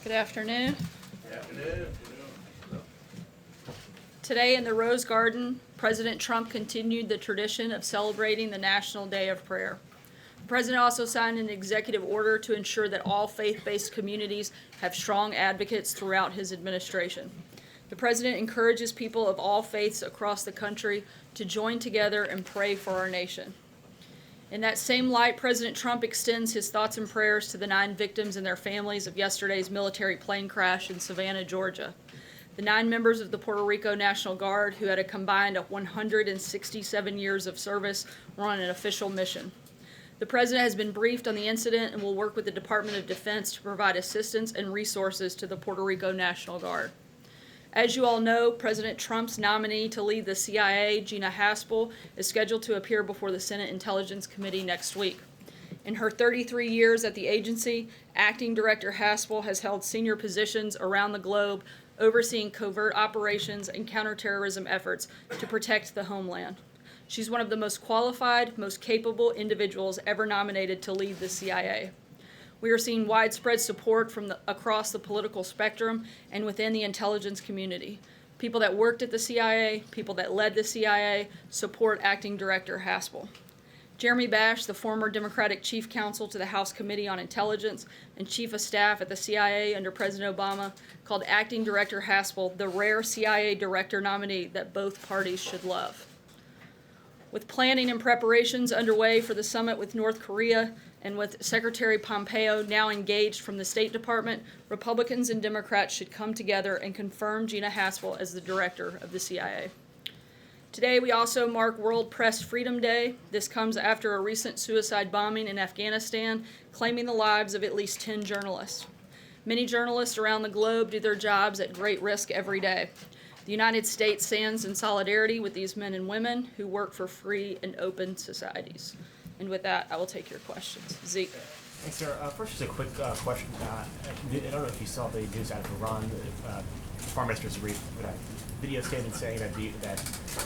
Good afternoon. Good afternoon. Today in the Rose Garden, President Trump continued the tradition of celebrating the National Day of Prayer. The President also signed an executive order to ensure that all faith-based communities have strong advocates throughout his administration. The President encourages people of all faiths across the country to join together and pray for our nation. In that same light, President Trump extends his thoughts and prayers to the 9 victims and their families of yesterday's military plane crash in Savannah, Georgia. The 9 members of the Puerto Rico National Guard, who had a combined 167 years of service, were on an official mission. The President has been briefed on the incident and will work with the Department of Defense to provide assistance and resources to the Puerto Rico National Guard. As you all know, President Trump's nominee to lead the CIA, Gina Haspel, is scheduled to appear before the Senate Intelligence Committee next week. In her 33 years at the agency, Acting Director Haspel has held senior positions around the globe, overseeing covert operations and counterterrorism efforts to protect the homeland. She's one of the most qualified, most capable individuals ever nominated to lead the CIA. We are seeing widespread support from across the political spectrum and within the intelligence community. People that worked at the CIA, people that led the CIA, support Acting Director Haspel. Jeremy Bash, the former Democratic Chief Counsel to the House Committee on Intelligence and Chief of Staff at the CIA under President Obama, called Acting Director Haspel the rare CIA director nominee that both parties should love. With planning and preparations underway for the summit with North Korea, and with Secretary Pompeo now engaged from the State Department, Republicans and Democrats should come together and confirm Gina Haspel as the director of the CIA. Today, we also mark World Press Freedom Day. This comes after a recent suicide bombing in Afghanistan, claiming the lives of at least 10 journalists. Many journalists around the globe do their jobs at great risk every day. The United States stands in solidarity with these men and women who work for free and open societies. And with that, I will take your questions. Zeke. Thanks, sir. First, just a quick question. I don't know if you saw the news out of Iran. Foreign Minister Zarif put a video statement saying that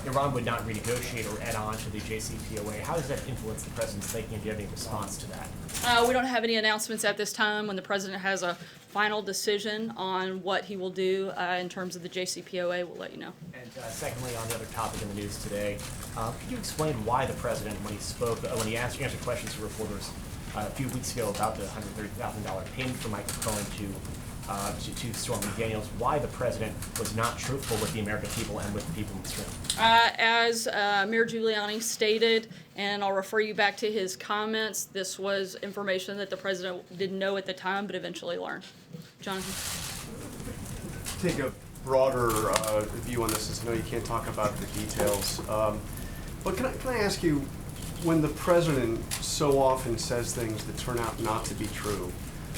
Iran would not renegotiate or add on to the JCPOA. How does that influence the president's thinking? Do you have any response to that? We don't have any announcements at this time. When the president has a final decision on what he will do in terms of the JCPOA, we'll let you know. And secondly, on the other topic in the news today, could you explain why the president, when he answered questions to reporters a few weeks ago about the $130,000 payment for Michael Cohen to Stormy Daniels, why the president was not truthful with the American people and with the people in this room? As Mayor Giuliani stated, and I'll refer you back to his comments, this was information that the president didn't know at the time, but eventually learned. Jonathan? Take a broader view on this, as I know you can't talk about the details. But can I ask you, when the president so often says things that turn out not to be true,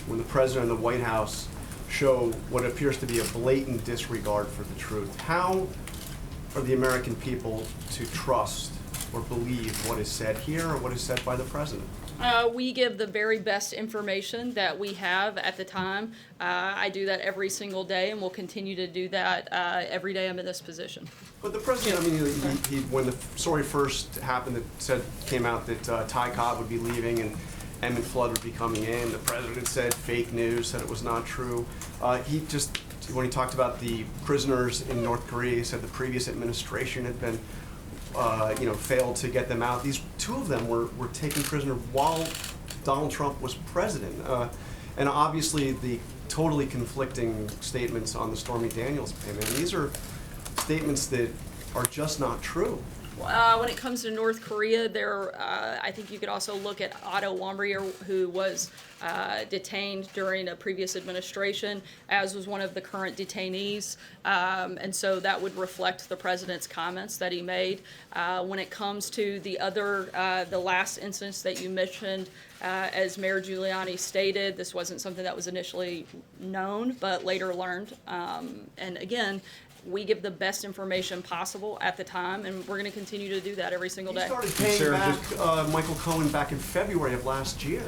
when the president and the White House show what appears to be a blatant disregard for the truth, how are the American people to trust or believe what is said here or what is said by the president? We give the very best information that we have at the time. I do that every single day, and will continue to do that every day I'm in this position. But the president, I mean, he when the story first happened, came out that Ty Cobb would be leaving and Emmett Flood would be coming in. The president said fake news, said it was not true. When he talked about the prisoners in North Korea, he said the previous administration had been, failed to get them out. These 2 of them were taken prisoner while Donald Trump was president. And obviously the totally conflicting statements on the Stormy Daniels payment. And these are statements that are just not true. When it comes to North Korea, I think you could also look at Otto Warmbier, who was detained during a previous administration, as was one of the current detainees. And so that would reflect the president's comments that he made. When it comes to the last instance that you mentioned, as Mayor Giuliani stated, this wasn't something that was initially known, but later learned. And again, we give the best information possible at the time, and we're going to continue to do that every single day. He started paying back Michael Cohen back in February of last year.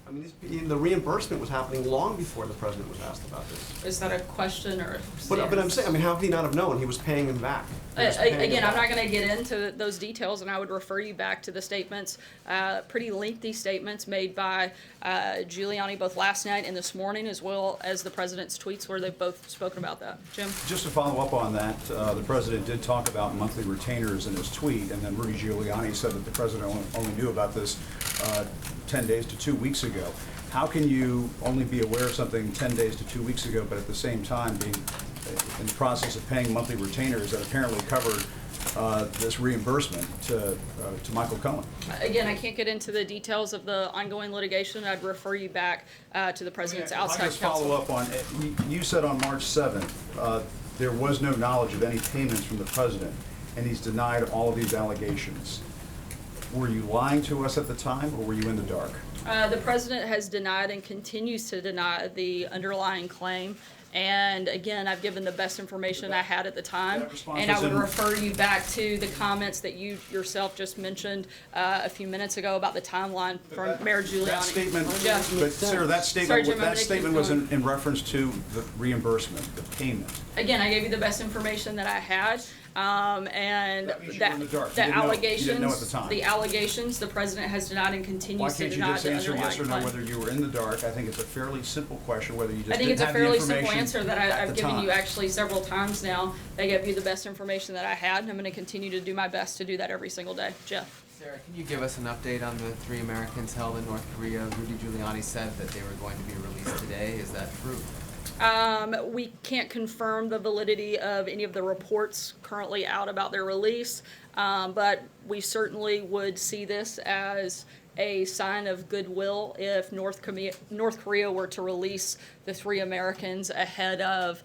I mean, the reimbursement was happening long before the president was asked about this. Is that a question or? But I'm saying, I mean, how could he not have known? He was paying him back. He was paying him Again, I'm back. not gonna get into those details, and I would refer you back to the statements, pretty lengthy statements made by Giuliani both last night and this morning, as well as the president's tweets where they've both spoken about that. Jim? Just to follow up on that, the president did talk about monthly retainers in his tweet, and then Rudy Giuliani said that the president only knew about this 10 days to 2 weeks ago. How can you only be aware of something 10 days to 2 weeks ago, but at the same time being in the process of paying monthly retainers that apparently covered this reimbursement to Michael Cohen? Again, I can't get into the details of the ongoing litigation. I'd refer you back to the president's If I outside just follow counsel. up on, you said on March 7th, there was no knowledge of any payments from the president, and he's denied all of these allegations. Were you lying to us at the time, or were you in the dark? The president has denied and continues to deny the underlying claim. And again, I've given the best information I had at the time. That response And I was would in- refer you back to the comments that you yourself just mentioned a few minutes ago about the timeline from Mayor Giuliani. That statement, Jeff? but Sarah, that Sorry, statement, Jim, I'm gonna that keep statement was going. in reference to the reimbursement, the payment. Again, I gave you the best information that I had, and That means you were in the dark. You the didn't know- you allegations, didn't know at the time. the allegations, the president has denied and Why continues to can't you deny just the answer underlying yes or no claim. whether you were in the dark? I think it's a fairly simple question, whether you I just think it's didn't a have the fairly simple information answer that at I've the given you time. actually several times now. I gave you the best information that I had, and I'm gonna continue to do my best to do that every single day. Jeff? Sarah, can you give us an update on the 3 Americans held in North Korea? Rudy Giuliani said that they were going to be released today. Is that true? We can't confirm the validity of any of the reports currently out about their release, but we certainly would see this as a sign of goodwill if North Korea were to release the 3 Americans ahead of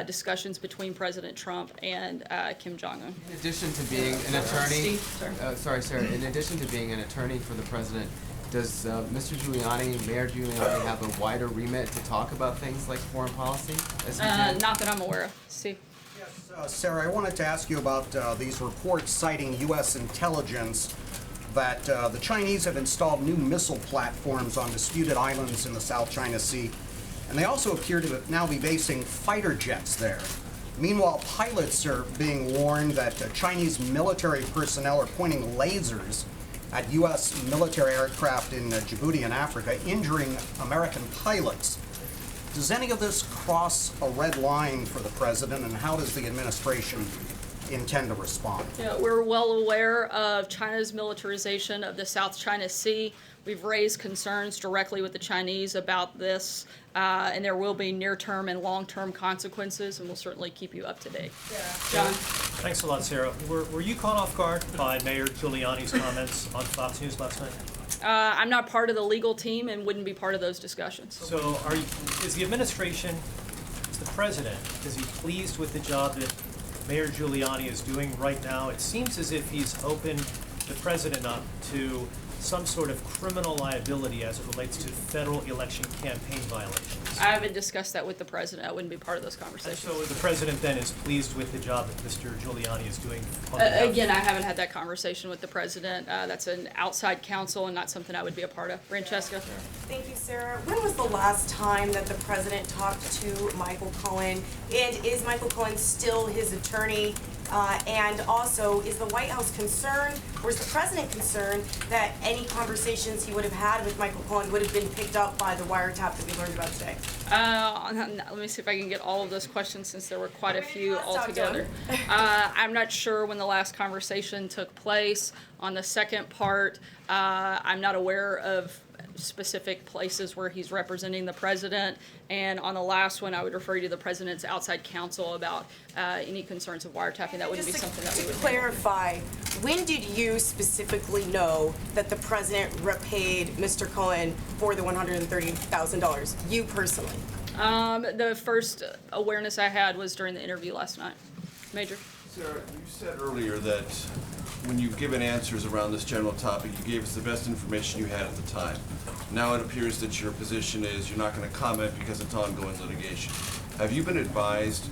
discussions between President Trump and Kim Jong-un. In addition to being an attorney, Steve, sorry. sorry, Sarah. In addition to being an attorney for the president, does Mr. Giuliani, Mayor Giuliani, have a wider remit to talk about things like foreign policy? As he did? Not that I'm aware of. Steve? Yes, Sarah, I wanted to ask you about these reports citing U.S. intelligence that the Chinese have installed new missile platforms on disputed islands in the South China Sea, and they also appear to now be basing fighter jets there. Meanwhile, pilots are being warned that Chinese military personnel are pointing lasers at U.S. military aircraft in Djibouti and Africa, injuring American pilots. Does any of this cross a red line for the president, and how does the administration intend to respond? Yeah, we're well aware of China's militarization of the South China Sea. We've raised concerns directly with the Chinese about this, and there will be near-term and long-term consequences, and we'll certainly keep you up to date. John? Thanks a lot, Sarah. Were you caught off guard by Mayor Giuliani's comments on Fox News last night? I'm not part of the legal team and wouldn't be part of those discussions. So is the administration, is the president, is he pleased with the job that Mayor Giuliani is doing right now? It seems as if he's opened the president up to some sort of criminal liability as it relates to federal election campaign violations. I haven't discussed that with the president. I wouldn't be part of those And conversations. so the president then is pleased with the job that Mr. Giuliani is doing on behalf of- Again, I haven't had that conversation with the president. That's an outside counsel and not something I would be a part of. Francesca? Thank you, Sarah. When was the last time that the president talked to Michael Cohen? And is Michael Cohen still his attorney? And also, is the White House concerned, or is the president concerned, that any conversations he would have had with Michael Cohen would have been picked up by the wiretap that we learned about today? Let me see if I can get all of those questions since there were quite a few Let's talk to altogether. him. I'm not sure when the last conversation took place. On the second part, I'm not aware of specific places where he's representing the president. And on the last one, I would refer you to the president's outside counsel about any concerns of wiretapping. That wouldn't be something that we would To handle. clarify, when did you specifically know that the president repaid Mr. Cohen for the $130,000? You personally? The first awareness I had was during the interview last night. Major? Sarah, you said earlier that when you've given answers around this general topic, you gave us the best information you had at the time. Now it appears that your position is you're not going to comment because it's ongoing litigation. Have you been advised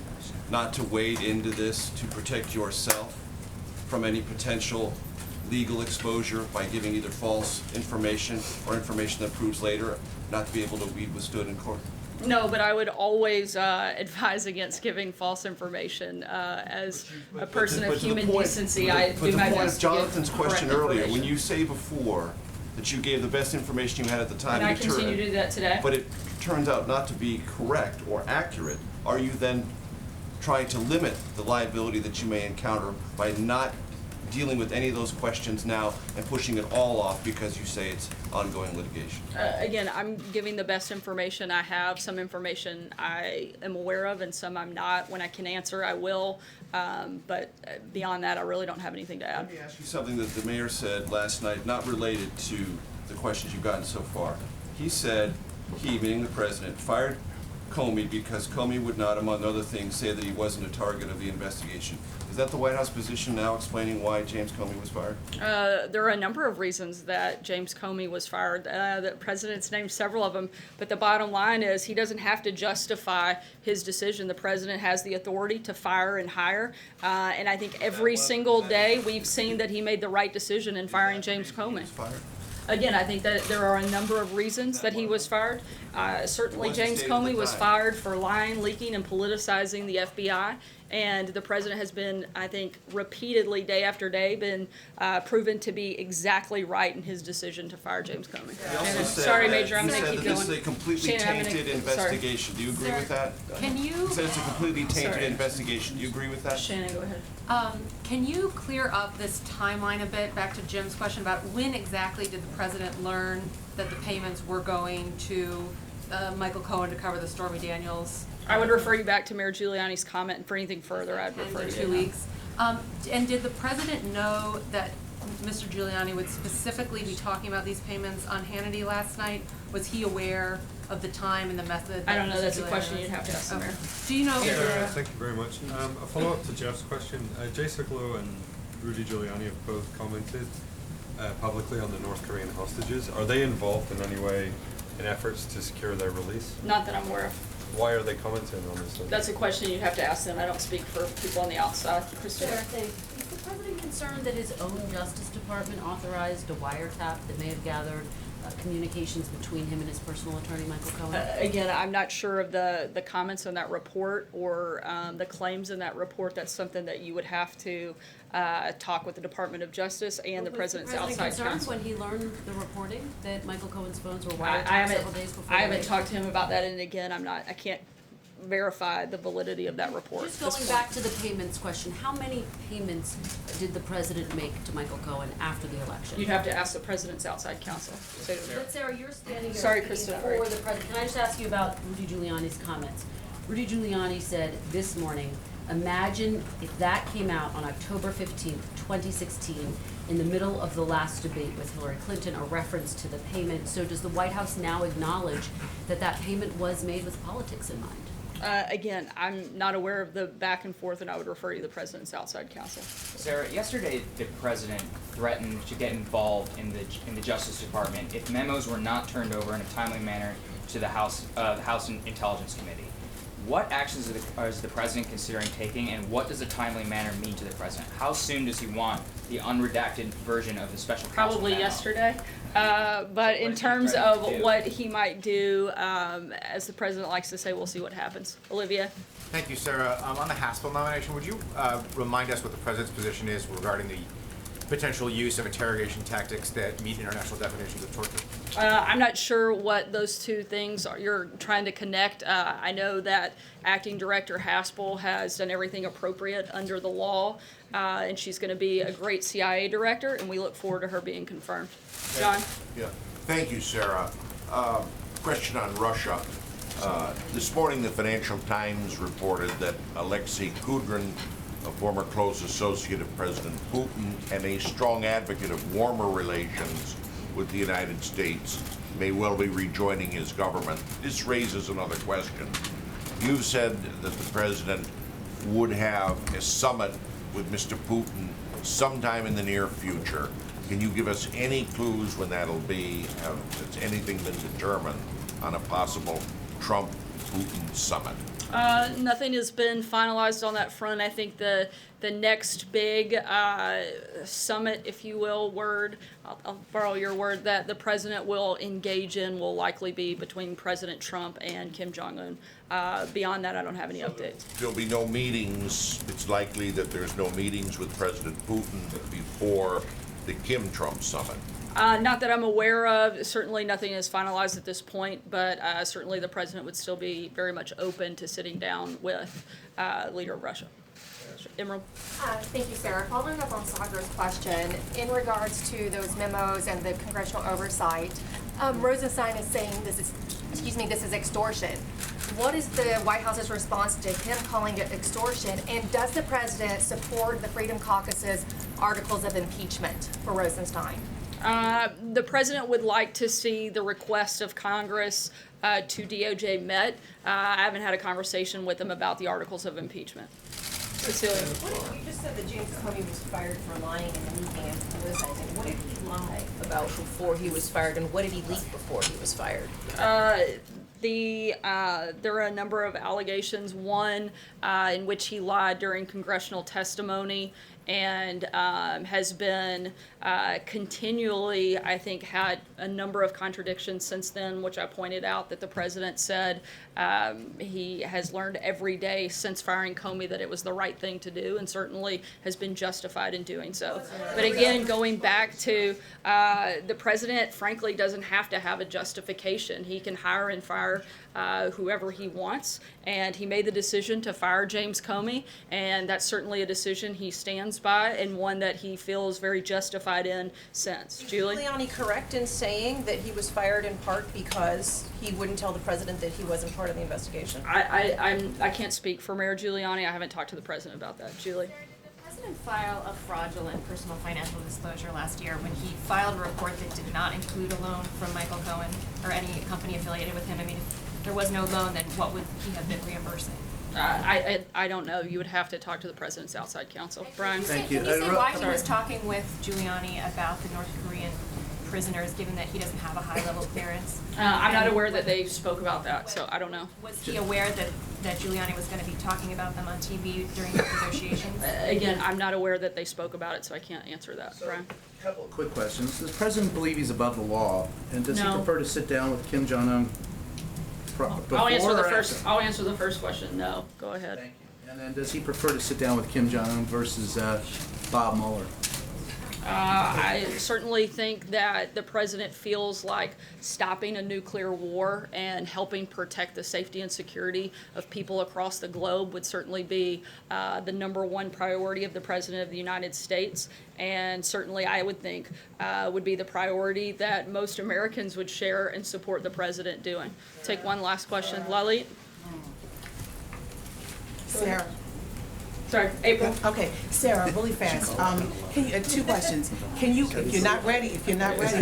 not to wade into this to protect yourself from any potential legal exposure by giving either false information or information that proves later not to be able to be withstood in court? No, but I would always advise against giving false information. As a person of human decency, I do my best to give But the point of Jonathan's question correct earlier, when information. you say before that you gave the best information you had at the time. And I it tur- continue to do that today. But it turns out not to be correct or accurate, are you then trying to limit the liability that you may encounter by not dealing with any of those questions now and pushing it all off because you say it's ongoing litigation? Again, I'm giving the best information I have. Some information I am aware of and some I'm not. When I can answer, I will. But beyond that, I really don't have anything to add. Let me ask you something that the mayor said last night, not related to the questions you've gotten so far. He said, he, meaning the president, fired Comey because Comey would not, among other things, say that he wasn't a target of the investigation. Is that the White House position now, explaining why James Comey was fired? There are a number of reasons that James Comey was fired. The president's named several of them, but the bottom line is he doesn't have to justify his decision. The president has the authority to fire and hire, and I think every single day we've seen that he made the right decision in firing James Comey. Fired? Again, I think that there are a number of reasons that he was fired. Certainly, What's the James state of the Comey was time? fired for lying, leaking, and politicizing the FBI. And the president has been, I think, repeatedly, day after day, been proven to be exactly right in his decision to fire James Comey. He also said Sorry, that- Major, I'm he gonna said keep that this going. is a completely Shannon, I'm gonna- tainted sorry. investigation. Do you agree with that? Can you, He said it's a completely tainted Sorry. investigation. Do you agree with that? Shannon, go ahead. can you clear up this timeline a bit, back to Jim's question about when exactly did the president learn that the payments were going to Michael Cohen to cover the Stormy Daniels? I would refer you back to Mayor Giuliani's comment, and for anything further, I'd refer In you 2 to weeks. And did the president know that Mr. Giuliani would specifically be talking about these payments on Hannity last night? Was he aware of the time and the method? I don't know, that Mr. that's a Giuliani question was- you'd have to ask the Okay. mayor. Do you know? Thank you very much. A follow-up to Jeff's question. Jay Sekulow and Rudy Giuliani have both commented publicly on the North Korean hostages. Are they involved in any way in efforts to secure their release? Not that I'm aware of. Why are they commenting on this? That's a question you'd have to ask them. I don't speak for people on the outside. Christina? Sarah, thanks. Is the president concerned that his own Justice Department authorized a wiretap that may have gathered communications between him and his personal attorney, Michael Cohen? Again, I'm not sure of the comments on that report or the claims in that report. That's something that you would have to talk with the Department of Justice and the president's outside Was the president counsel. concerned when he learned the reporting that Michael Cohen's phones were I wiretapped several days before? I the haven't raid? talked to him about that, and again, I can't verify the validity of that report. Just at this going point. back to the payments question, how many payments did the president make to Michael Cohen after the election? You'd have to ask the president's outside counsel. But Sarah, you're standing here Sorry, speaking Kristen, for all right. the president. Can I just ask you about Rudy Giuliani's comments? Rudy Giuliani said this morning, imagine if that came out on October 15th, 2016, in the middle of the last debate with Hillary Clinton, a reference to the payment. So does the White House now acknowledge that that payment was made with politics in mind? Again, I'm not aware of the back and forth, and I would refer you to the president's outside counsel. Sarah, yesterday the president threatened to get involved in the Justice Department if memos were not turned over in a timely manner to the House Intelligence Committee. What actions is the president considering taking, and what does a timely manner mean to the president? How soon does he want the unredacted version of the special counsel Probably memo? yesterday. But in terms of what he might do, as the president likes to say, we'll see what happens. Olivia? Thank you, Sarah. On the Haspel nomination, would you remind us what the president's position is regarding the potential use of interrogation tactics that meet international definitions of torture? I'm not sure what those two things are you're trying to connect. I know that Acting Director Haspel has done everything appropriate under the law, and she's going to be a great CIA director, and we look forward to her being confirmed. John? Yeah. Thank you, Sarah. Question on Russia. This morning, the Financial Times reported that Alexei Kudrin, a former close associate of President Putin and a strong advocate of warmer relations with the United States, may well be rejoining his government. This raises another question. You've said that the president would have a summit with Mr. Putin sometime in the near future. Can you give us any clues when that'll be? Has anything been determined on a possible Trump-Putin summit? Nothing has been finalized on that front. I think the next big summit, if you will, I'll borrow your word, that the president will engage in will likely be between President Trump and Kim Jong-un. Beyond that, I don't have any updates. There'll be no meetings. It's likely that there's no meetings with President Putin before the Kim-Trump summit. Not that I'm aware of. Certainly nothing is finalized at this point, but certainly the president would still be very much open to sitting down with leader of Russia. Emerald? Thank you, Sarah. Following up on Sagar's question, in regards to those memos and the congressional oversight, Rosenstein is saying this is extortion. What is the White House's response to him calling it extortion? And does the president support the Freedom Caucus's articles of impeachment for Rosenstein? The president would like to see the request of Congress to DOJ met. I haven't had a conversation with them about the articles of impeachment. Cecilia? You just said that James Comey was fired for lying in the meeting and politicizing. What did he lie about before he was fired, and what did he leak before he was fired? There are a number of allegations. One in which he lied during congressional testimony, and has been continually, I think, had a number of contradictions since then, which I pointed out that the president said he has learned every day since firing Comey that it was the right thing to do, and certainly has been justified in doing so. But again, going back to the president, frankly, doesn't have to have a justification. He can hire and fire whoever he wants, and he made the decision to fire James Comey, and that's certainly a decision he stands by and one that he feels very justified in since. Julie? Is Giuliani correct in saying that he was fired in part because he wouldn't tell the president that he wasn't part of the investigation? I can't speak for Mayor Giuliani. I haven't talked to the president about that. Julie? Did the president file a fraudulent personal financial disclosure last year when he filed a report that did not include a loan from Michael Cohen or any company affiliated with him? I mean, if there was no loan, then what would he have been reimbursing? I don't know. You would have to talk to the president's outside counsel. Brian? Can you say why he was talking with Giuliani about the North Korean prisoners, given that he doesn't have a high-level clearance? I'm not aware that they spoke about that, so I don't know. Was he aware that Giuliani was going to be talking about them on TV during the negotiations? Again, I'm not aware that they spoke about it, so I can't answer that. Brian? A couple of quick questions. Does the president believe he's above the law? And does he No. prefer to sit down with Kim Jong-un I'll answer the or first. after? I'll answer the first question. No, go ahead. Thank you. And then does he prefer to sit down with Kim Jong-un versus Bob Mueller? I certainly think that the president feels like stopping a nuclear war and helping protect the safety and security of people across the globe would certainly be the #1 priority of the President of the United States. And certainly I would think would be the priority that most Americans would share and support the president doing. Take one last question. Lalit? Sarah. Sorry, April. Okay, Sarah, really fast. Can you, 2 questions. Can you, if you're not ready, I was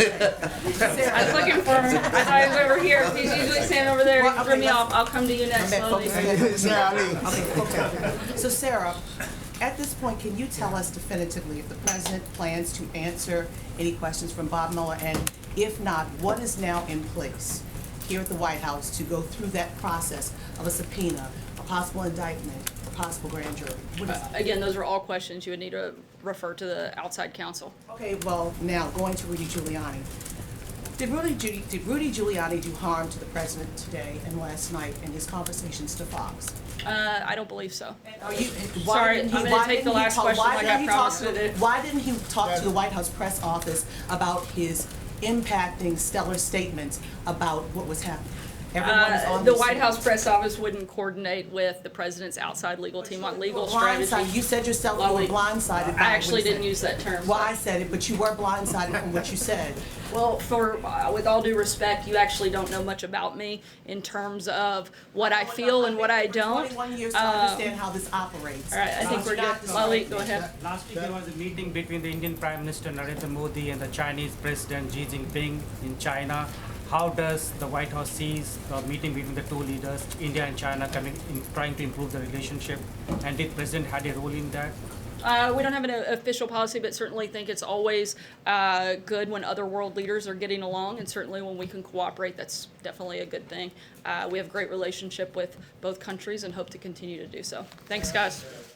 looking for him. I thought he was over here. He's usually standing over there. He threw me off. I'll come to you next. So Sarah, at this point, can you tell us definitively if the president plans to answer any questions from Bob Mueller, and if not, what is now in place here at the White House to go through that process of a subpoena, a possible indictment, a possible grand jury? What is Again, those are all questions you would need to refer to the outside counsel. Okay, well, now, going to Rudy Giuliani. Did Rudy Giuliani do harm to the president today and last night in his conversations to Fox? I don't believe so. Why Sorry, didn't he- I'm why going to take didn't the he last talk- question why like didn't I he talk promised to- to do. Why didn't he talk to the White House press office about his impacting stellar statements about what was happening? Everyone is on The the White same- House press office wouldn't coordinate with the president's outside legal team on legal strategy. Blindsided. You said yourself you were blindsided. I actually didn't use that term. Well, I said it, but you were blindsided from what you said. Well, with all due respect, you actually don't know much about me in terms of what I feel and what I don't. 21 years to understand how this operates. All right, I think we're good. Lalit, go ahead. Last week there was a meeting between the Indian Prime Minister Narendra Modi and the Chinese President Xi Jinping in China. How does the White House sees the meeting between the two leaders, India and China, trying to improve the relationship? And did President had a role in that? We don't have an official policy, but certainly think it's always good when other world leaders are getting along, and certainly when we can cooperate, that's definitely a good thing. We have a great relationship with both countries and hope to continue to do so. Thanks, guys.